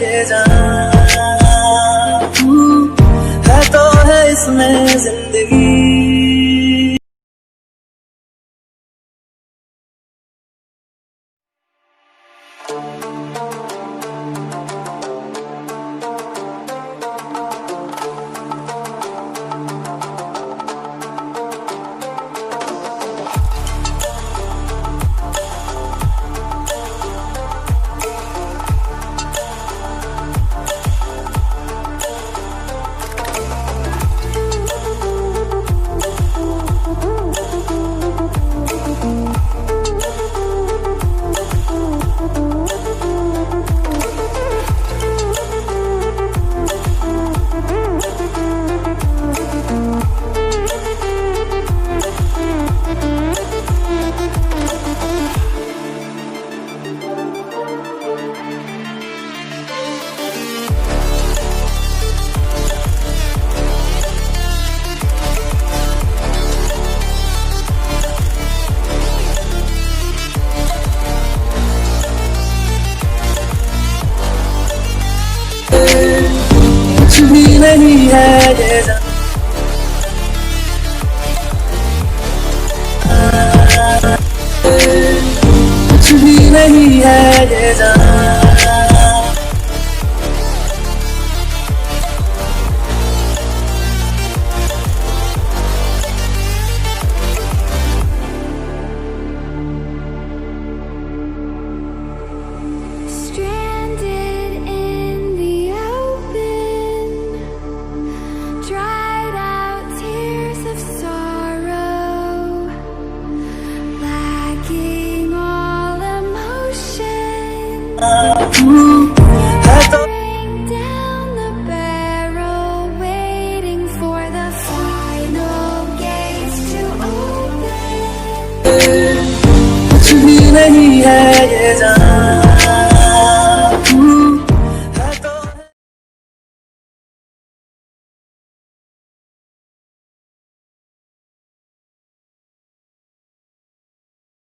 ये जान, है तो है इसमें जिंदगी। कुछ भी नहीं है ये जान, कुछ भी नहीं है ये जान। Down the barrel, waiting for the final gates to open. कुछ भी नहीं है ये जान,